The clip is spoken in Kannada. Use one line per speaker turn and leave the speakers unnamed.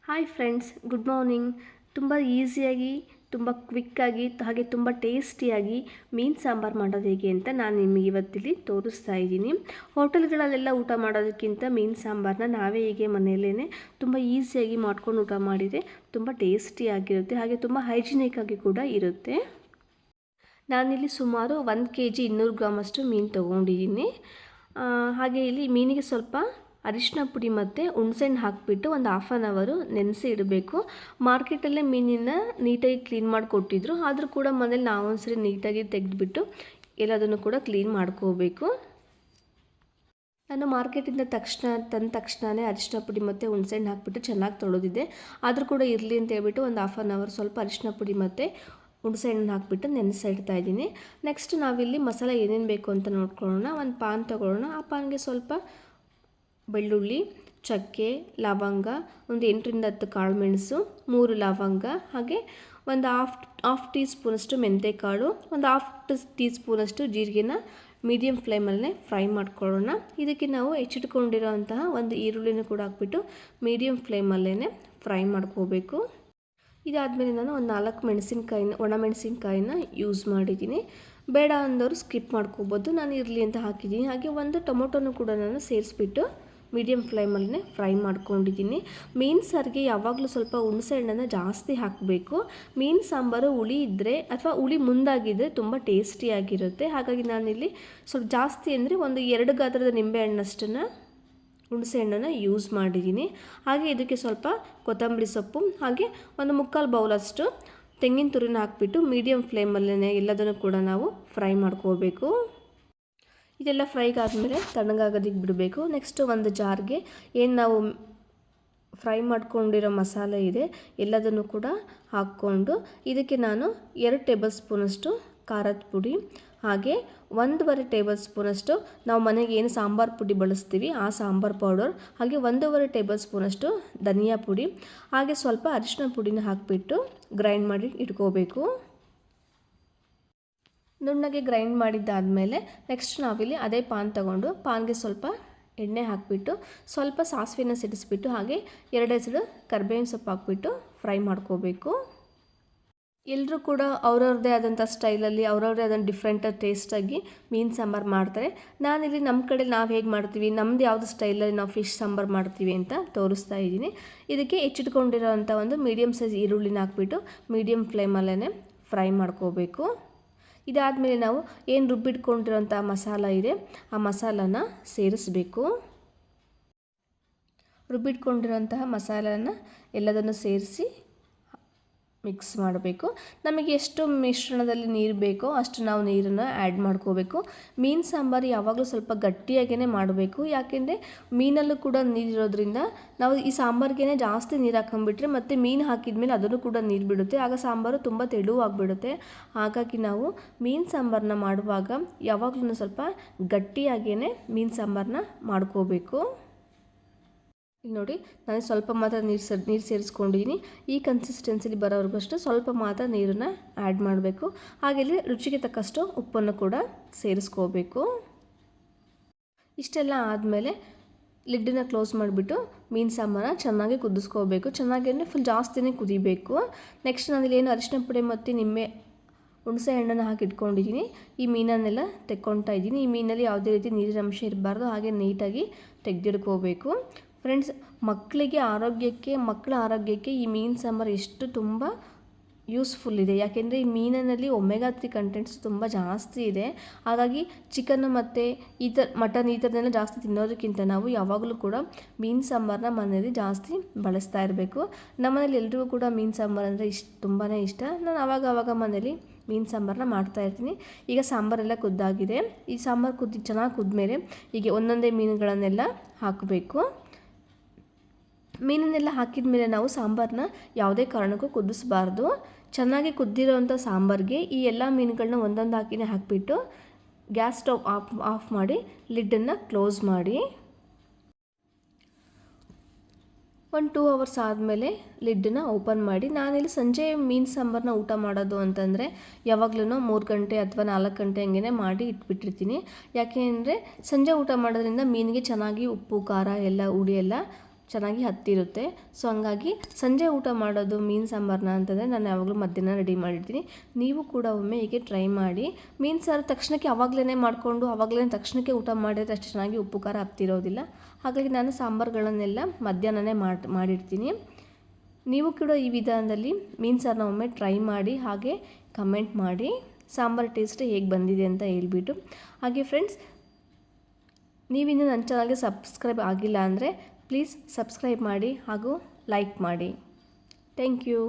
Hi friends, good morning. ತುಂಬ ಈಸಿಯಾಗಿ, ತುಂಬ ಕ್ವಿಕ್ಕಾಗಿ ಹಾಗೆ ತುಂಬ ಟೇಸ್ಟಿಯಾಗಿ ಮೀನು ಸಾಂಬಾರು ಮಾಡೋದು ಹೇಗೆ ಅಂತ ನಾನು ನಿಮಗೆ ಇವತ್ತಿಲ್ಲಿ ತೋರಿಸ್ತಾ ಇದ್ದೀನಿ. ಹೋಟೆಲ್ಗಳಲ್ಲೆಲ್ಲ ಊಟ ಮಾಡೋದಕ್ಕಿಂತ ಮೀನು ಸಾಂಬಾರನ್ನ ನಾವೇ ಹೀಗೆ ಮನೆಯಲ್ಲೇ ತುಂಬ ಈಸಿಯಾಗಿ ಮಾಡ್ಕೊಂಡು ಊಟ ಮಾಡಿದರೆ ತುಂಬ ಟೇಸ್ಟಿಯಾಗಿರುತ್ತೆ, ಹಾಗೆ ತುಂಬ ಹೈಜಿನಿಕ್ ಆಗಿ ಕೂಡ ಇರುತ್ತೆ. ನಾನಿಲ್ಲಿ ಸುಮಾರು 1 kg 200 ಗ್ರಾಮಷ್ಟು ಮೀನು ತೊಗೊಂಡಿದ್ದೀನಿ. ಹಾಗೆ ಇಲ್ಲಿ ಮೀನಿಗೆ ಸ್ವಲ್ಪ ಅರಿಶಿನ ಪುಡಿ ಮತ್ತು ಹುಣಸೆಹಣ್ಣು ಹಾಕಿಬಿಟ್ಟು ಒಂದು 1/2 hour ನೆನೆಸಿ ಇಡಬೇಕು. ಮಾರ್ಕೆಟಲ್ಲೇ ಮೀನಿನ ನೀಟಾಗಿ ಕ್ಲೀನ್ ಮಾಡಿ ಕೊಟ್ಟಿದ್ರು, ಆದರೂ ಕೂಡ ಮನೇಲಿ ನಾವೊಂದ್ಸರಿ ನೀಟಾಗಿ ತೆಗೆದುಬಿಟ್ಟು ಎಲ್ಲದನ್ನು ಕೂಡ ಕ್ಲೀನ್ ಮಾಡ್ಕೋಬೇಕು. ನಾನು ಮಾರ್ಕೆಟಿಂದ ತಂದ ತಕ್ಷಣವೇ ಅರಿಶಿನ ಪುಡಿ ಮತ್ತು ಹುಣಸೆಹಣ್ಣು ಹಾಕಿಬಿಟ್ಟು ಚೆನ್ನಾಗಿ ತೊಳೆದಿದ್ದೆ. ಆದರೂ ಕೂಡ ಇರಲಿ ಅಂತ ಹೇಳ್ಬಿಟ್ಟು ಒಂದು 1/2 hour ಸ್ವಲ್ಪ ಅರಿಶಿನ ಪುಡಿ ಮತ್ತು ಹುಣಸೆಹಣ್ಣು ಹಾಕಿಬಿಟ್ಟು ನೆನೆಸಿಡ್ತಾ ಇದ್ದೀನಿ. ನೆಕ್ಸ್ಟ್ ನಾವಿಲ್ಲಿ ಮಸಾಲೆ ಏನೇನು ಬೇಕು ಅಂತ ನೋಡ್ಕೊಳ್ಳೋಣ. ಒಂದು ಪಾನ್ ತೊಗೊಳ್ಳೋಣ. ಆ ಪಾನ್ಗೆ ಸ್ವಲ್ಪ ಬೆಳ್ಳುಳ್ಳಿ, ಚಕ್ಕೆ, ಲವಂಗ, ಒಂದು 8ರಿಂದ 10 ಕಾಳುಮೆಣಸು, 3 ಲವಂಗ, ಹಾಗೆ ಒಂದು ಹಾಫ್ ಟೀ ಸ್ಪೂನಷ್ಟು ಮೆಂತ್ಯಕಾಳು, ಒಂದು ಹಾಫ್ ಟೀ ಸ್ಪೂನಷ್ಟು ಜೀರಿಗೆನ ಮೀಡಿಯಮ್ ಫ್ಲೇಮಲ್ಲೇ ಫ್ರೈ ಮಾಡ್ಕೊಳ್ಳೋಣ. ಇದಕ್ಕೆ ನಾವು ಹೆಚ್ಚಿಟ್ಕೊಂಡಿರೋಂತಹ ಒಂದು ಈರುಳ್ಳಿನ ಕೂಡ ಹಾಕ್ಬಿಟ್ಟು ಮೀಡಿಯಮ್ ಫ್ಲೇಮಲ್ಲೇ ಫ್ರೈ ಮಾಡ್ಕೋಬೇಕು. ಇದಾದಮೇಲೆ ನಾನು ಒಂದು 4 ಒಣಮೆಣಸಿನ್ಕಾಯಿನ ಯೂಸ್ ಮಾಡಿದ್ದೀನಿ. ಬೇಡ ಅಂದವರು ಸ್ಕಿಪ್ ಮಾಡ್ಕೋಬೋದು, ನಾನು ಇರಲಿ ಅಂತ ಹಾಕಿದ್ದೀನಿ. ಹಾಗೆ ಒಂದು ಟೊಮೊಟೊನೂ ಕೂಡ ನಾನು ಸೇರಿಸ್ಬಿಟ್ಟು ಮೀಡಿಯಮ್ ಫ್ಲೇಮಲ್ಲೇ ಫ್ರೈ ಮಾಡ್ಕೊಂಡಿದ್ದೀನಿ. ಮೀನು ಸಾರಿಗೆ ಯಾವಾಗಲೂ ಸ್ವಲ್ಪ ಹುಣಸೆ ಹಣ್ಣನ್ನು ಜಾಸ್ತಿ ಹಾಕಬೇಕು. ಮೀನು ಸಾಂಬಾರು ಹುಳಿ ಇದ್ದರೆ ಅಥವಾ ಹುಳಿ ಮುಂದಾಗಿದ್ದರೆ ತುಂಬ ಟೇಸ್ಟಿಯಾಗಿರುತ್ತೆ. ಹಾಗಾಗಿ ನಾನಿಲ್ಲಿ ಸ್ವಲ್ಪ ಜಾಸ್ತಿ ಅಂದರೆ ಒಂದು 2 ಗಾತ್ರದ ನಿಂಬೆಹಣ್ಣಷ್ಟನ್ನು ಹುಣಸೆ ಹಣ್ಣನ್ನು ಯೂಸ್ ಮಾಡಿದ್ದೀನಿ. ಹಾಗೆ ಇದಕ್ಕೆ ಸ್ವಲ್ಪ ಕೊತ್ತಂಬರಿ ಸೊಪ್ಪು, ಹಾಗೆ ಒಂದು 3/4 ಬೌಲಷ್ಟು ತೆಂಗಿನ ತುರಿನ ಹಾಕಿಬಿಟ್ಟು ಮೀಡಿಯಮ್ ಫ್ಲೇಮಲ್ಲೇ ಎಲ್ಲದನ್ನು ಕೂಡ ನಾವು ಫ್ರೈ ಮಾಡ್ಕೋಬೇಕು. ಇದೆಲ್ಲ ಫ್ರೈಗಾದಮೇಲೆ ತಣ್ಣಗಾಗೋದಕ್ಕೆ ಬಿಡಬೇಕು. ನೆಕ್ಸ್ಟು ಒಂದು ಜಾರ್ಗೆ ಏನು ನಾವು ಫ್ರೈ ಮಾಡ್ಕೊಂಡಿರೋ ಮಸಾಲೆ ಇದೆ ಎಲ್ಲದನ್ನು ಕೂಡ ಹಾಕ್ಕೊಂಡು ಇದಕ್ಕೆ ನಾನು 2 ಟೇಬಲ್ ಸ್ಪೂನಷ್ಟು ಖಾರದ ಪುಡಿ, ಹಾಗೆ 1.5 ಟೇಬಲ್ ಸ್ಪೂನಷ್ಟು ನಾವು ಮನೆಗೆ ಏನು ಸಾಂಬಾರು ಪುಡಿ ಬಳಸ್ತೀವಿ ಆ ಸಾಂಬಾರು ಪೌಡರ್, ಹಾಗೆ 1.5 ಟೇಬಲ್ ಸ್ಪೂನಷ್ಟು ಧನಿಯಾ ಪುಡಿ, ಹಾಗೆ ಸ್ವಲ್ಪ ಅರಿಶಿನ ಪುಡಿನ ಹಾಕಿಬಿಟ್ಟು ಗ್ರೈಂಡ್ ಮಾಡಿ ಇಟ್ಕೋಬೇಕು. ನುಣ್ಣಗೆ ಗ್ರೈಂಡ್ ಮಾಡಿದ್ದಾದಮೇಲೆ ನೆಕ್ಸ್ಟ್ ನಾವಿಲ್ಲಿ ಅದೇ ಪಾನ್ ತಗೊಂಡು ಪಾನ್ಗೆ ಸ್ವಲ್ಪ ಎಣ್ಣೆ ಹಾಕಿಬಿಟ್ಟು ಸ್ವಲ್ಪ ಸಾಸಿವೆನ ಸಿಡಿಸ್ಬಿಟ್ಟು ಹಾಗೆ 2 ಹೆಸರು ಕರಿಬೇವಿನ ಸೊಪ್ಪು ಹಾಕ್ಬಿಟ್ಟು ಫ್ರೈ ಮಾಡ್ಕೋಬೇಕು. ಎಲ್ಲರೂ ಕೂಡ ಅವ್ರವ್ರದ್ದೇ ಆದಂಥ ಸ್ಟೈಲಲ್ಲಿ ಅವ್ರವ್ರದ್ದೇ ಆದಂಥ ಡಿಫ್ರೆಂಟ್ ಟೇಸ್ಟಾಗಿ ಮೀನು ಸಾಂಬಾರು ಮಾಡ್ತಾರೆ. ನಾನಿಲ್ಲಿ ನಮ್ಮ ಕಡೆ ನಾವು ಹೇಗೆ ಮಾಡ್ತೀವಿ, ನಮ್ಮದು ಯಾವುದು ಸ್ಟೈಲಲ್ಲಿ ನಾವು ಫಿಶ್ ಸಾಂಬಾರು ಮಾಡ್ತೀವಿ ಅಂತ ತೋರಿಸ್ತಾ ಇದ್ದೀನಿ. ಇದಕ್ಕೆ ಹೆಚ್ಚಿಟ್ಕೊಂಡಿರೋವಂಥ ಒಂದು ಮೀಡಿಯಮ್ ಸೈಜ್ ಈರುಳ್ಳಿನ ಹಾಕ್ಬಿಟ್ಟು ಮೀಡಿಯಮ್ ಫ್ಲೇಮಲ್ಲೇ ಫ್ರೈ ಮಾಡ್ಕೋಬೇಕು. ಇದಾದಮೇಲೆ ನಾವು ಏನು ರುಬ್ಬಿಟ್ಕೊಂಡಿರೋಂಥ ಮಸಾಲ ಇದೆ ಆ ಮಸಾಲನ ಸೇರಿಸಬೇಕು. ರುಬ್ಬಿಟ್ಕೊಂಡಿರೋಂತಹ ಮಸಾಲನ ಎಲ್ಲದನ್ನು ಸೇರಿಸಿ ಮಿಕ್ಸ್ ಮಾಡಬೇಕು. ನಮಗೆ ಎಷ್ಟು ಮಿಶ್ರಣದಲ್ಲಿ ನೀರು ಬೇಕೋ ಅಷ್ಟು ನಾವು ನೀರನ್ನು ಆ್ಯಡ್ ಮಾಡ್ಕೋಬೇಕು. ಮೀನು ಸಾಂಬಾರು ಯಾವಾಗಲೂ ಸ್ವಲ್ಪ ಗಟ್ಟಿಯಾಗೇ ಮಾಡಬೇಕು, ಯಾಕೆಂದರೆ ಮೀನಲ್ಲೂ ಕೂಡ ನೀರಿರೋದ್ರಿಂದ ನಾವು ಈ ಸಾಂಬಾರಿಗೇ ಜಾಸ್ತಿ ನೀರು ಹಾಕೊಂಡ್ಬಿಟ್ರೆ ಮತ್ತು ಮೀನು ಹಾಕಿದ್ಮೇಲೆ ಅದನ್ನು ಕೂಡ ನೀರು ಬಿಡುತ್ತೆ, ಆಗ ಸಾಂಬಾರು ತುಂಬ ತೆಳುವಾಗಿಬಿಡುತ್ತೆ. ಹಾಗಾಗಿ ನಾವು ಮೀನು ಸಾಂಬಾರನ್ನ ಮಾಡುವಾಗ ಯಾವಾಗಲೂ ಸ್ವಲ್ಪ ಗಟ್ಟಿಯಾಗೇ ಮೀನು ಸಾಂಬಾರನ್ನ ಮಾಡ್ಕೋಬೇಕು. ಇಲ್ಲಿ ನೋಡಿ, ನಾನು ಸ್ವಲ್ಪ ಮಾತ್ರ ನೀರು ಸೇರಿಸ್ಕೊಂಡಿದ್ದೀನಿ. ಈ ಕನ್ಸಿಸ್ಟೆನ್ಸಿಲಿ ಬರೋವರೆಗೂ ಅಷ್ಟು ಸ್ವಲ್ಪ ಮಾತ್ರ ನೀರನ್ನು ಆ್ಯಡ್ ಮಾಡಬೇಕು. ಹಾಗೆ ಇಲ್ಲಿ ರುಚಿಗೆ ತಕ್ಕಷ್ಟು ಉಪ್ಪನ್ನು ಕೂಡ ಸೇರಿಸ್ಕೋಬೇಕು. ಇಷ್ಟೆಲ್ಲ ಆದಮೇಲೆ ಲಿಡ್ಡನ್ನ ಕ್ಲೋಸ್ ಮಾಡಿಬಿಟ್ಟು ಮೀನು ಸಾಂಬಾರನ್ನ ಚೆನ್ನಾಗಿ ಕುದಿಸ್ಕೋಬೇಕು. ಚೆನ್ನಾಗಿ ಅಂದರೆ ಫುಲ್ ಜಾಸ್ತಿನೇ ಕುದಿಬೇಕು. ನೆಕ್ಸ್ಟ್ ನಾನಿಲ್ಲಿ ಏನು ಅರಿಶಿನ ಪುಡಿ ಮತ್ತು ಹುಣಸೆ ಹಣ್ಣನ್ನು ಹಾಕಿ ಇಟ್ಕೊಂಡಿದ್ದೀನಿ. ಈ ಮೀನನ್ನೆಲ್ಲ ತೆಕ್ಕೊಳ್ತಾ ಇದ್ದೀನಿ. ಈ ಮೀನಲ್ಲಿ ಯಾವುದೇ ರೀತಿ ನೀರಿನ ಅಂಶ ಇರಬಾರ್ದು, ಹಾಗೆ ನೀಟಾಗಿ ತೆಗೆದಿಡ್ಕೋಬೇಕು. ಫ್ರೆಂಡ್ಸ್, ಮಕ್ಕಳ ಆರೋಗ್ಯಕ್ಕೆ ಈ ಮೀನು ಸಾಂಬಾರು ಎಷ್ಟು ತುಂಬ ಯೂಸ್ಫುಲ್ ಇದೆ, ಯಾಕೆಂದರೆ ಈ ಮೀನಿನಲ್ಲಿ ಒಮೆಗಾ 3 ಕಂಟೆಂಟ್ಸ್ ತುಂಬ ಜಾಸ್ತಿ ಇದೆ. ಹಾಗಾಗಿ ಚಿಕನ್ನು ಮತ್ತು ಮಟನ್ ಈ ಥರದನ್ನೆಲ್ಲ ಜಾಸ್ತಿ ತಿನ್ನೋದಕ್ಕಿಂತ ನಾವು ಯಾವಾಗಲೂ ಕೂಡ ಮೀನು ಸಾಂಬಾರನ್ನ ಮನೆಯಲ್ಲಿ ಜಾಸ್ತಿ ಬಳಸ್ತಾ ಇರಬೇಕು. ನಮ್ಮನೇಲಿ ಎಲ್ರಿಗೂ ಕೂಡ ಮೀನು ಸಾಂಬಾರು ಅಂದರೆ ತುಂಬಾ ಇಷ್ಟ. ನಾನು ಆವಾಗ ಮನೇಲಿ ಮೀನು ಸಾಂಬಾರನ್ನ ಮಾಡ್ತಾಯಿರ್ತೀನಿ. ಈಗ ಸಾಂಬಾರೆಲ್ಲ ಕುದ್ದಾಗಿದೆ. ಈ ಸಾಂಬಾರು ಚೆನ್ನಾಗಿ ಕುದ್ಮೇಲೆ ಹೀಗೆ ಒಂದೊಂದೇ ಮೀನುಗಳನ್ನೆಲ್ಲ ಹಾಕಬೇಕು. ಮೀನನ್ನೆಲ್ಲ ಹಾಕಿದ ಮೇಲೆ ನಾವು ಸಾಂಬಾರನ್ನ ಯಾವುದೇ ಕಾರಣಕ್ಕೂ ಕುದಿಸಬಾರ್ದು. ಚೆನ್ನಾಗಿ ಕುದ್ದಿರೋವಂಥ ಸಾಂಬಾರಿಗೆ ಈ ಎಲ್ಲ ಮೀನುಗಳನ್ನ ಒಂದೊಂದು ಹಾಕಿಬಿಟ್ಟು ಗ್ಯಾಸ್ ಸ್ಟವ್ ಆಫ್ ಮಾಡಿ ಲಿಡ್ಡನ್ನು ಕ್ಲೋಸ್ ಮಾಡಿ ಒಂದು 2 hours ಆದಮೇಲೆ ಲಿಡ್ಡನ್ನು ಓಪನ್ ಮಾಡಿ. ನಾನಿಲ್ಲಿ ಸಂಜೆ ಮೀನು ಸಾಂಬಾರನ್ನ ಊಟ ಮಾಡೋದು ಅಂತಂದರೆ ಯಾವಾಗಲೂ 3 ಗಂಟೆ ಅಥವಾ 4 ಗಂಟೆ ಹಂಗೆ ಮಾಡಿ ಇಟ್ಬಿಟ್ಟಿರ್ತೀನಿ. ಯಾಕೆ ಅಂದರೆ ಸಂಜೆ ಊಟ ಮಾಡೋದ್ರಿಂದ ಮೀನಿಗೆ ಚೆನ್ನಾಗಿ ಉಪ್ಪು ಖಾರ ಎಲ್ಲ ಹುಳಿ ಎಲ್ಲ ಚೆನ್ನಾಗಿ ಹತ್ತಿರುತ್ತೆ. ಸೊ ಹಂಗಾಗಿ ಸಂಜೆ ಊಟ ಮಾಡೋದು ಮೀನು ಸಾಂಬಾರನ್ನ ಅಂತಂದರೆ ನಾನು ಯಾವಾಗಲೂ ಮಧ್ಯಾಹ್ನ ರೆಡಿ ಮಾಡಿರ್ತೀನಿ. ನೀವು ಕೂಡ ಒಮ್ಮೆ ಹೀಗೆ ಟ್ರೈ ಮಾಡಿ. ಮೀನು ಸಾರು ತಕ್ಷಣಕ್ಕೆ ಆವಾಗಲೇ ಮಾಡಿಕೊಂಡು ಆವಾಗಲೇ ತಕ್ಷಣಕ್ಕೆ ಊಟ ಮಾಡಿದರೆ ಅಷ್ಟು ಚೆನ್ನಾಗಿ ಉಪ್ಪು ಖಾರ ಹತ್ತಿರೋದಿಲ್ಲ. ಹಾಗಾಗಿ ನಾನು ಸಾಂಬಾರುಗಳನ್ನೆಲ್ಲ ಮಧ್ಯಾಹ್ನನೇ ಮಾಡಿರ್ತೀನಿ. ನೀವು ಕೂಡ ಈ ವಿಧಾನದಲ್ಲಿ ಮೀನು ಸಾರನ್ನ ಒಮ್ಮೆ ಟ್ರೈ ಮಾಡಿ, ಹಾಗೆ ಕಮೆಂಟ್ ಮಾಡಿ ಸಾಂಬಾರು ಟೇಸ್ಟ್ ಹೇಗೆ ಬಂದಿದೆ ಅಂತ ಹೇಳ್ಬಿಟ್ಟು. ಹಾಗೆ ಫ್ರೆಂಡ್ಸ್, ನೀವಿನ್ನೂ ನನ್ನ ಚಾನಲ್ಗೆ ಸಬ್ಸ್ಕ್ರೈಬ್ ಆಗಿಲ್ಲ ಅಂದರೆ ಪ್ಲೀಸ್ ಸಬ್ಸ್ಕ್ರೈಬ್ ಮಾಡಿ ಹಾಗೂ ಲೈಕ್ ಮಾಡಿ. Thank you.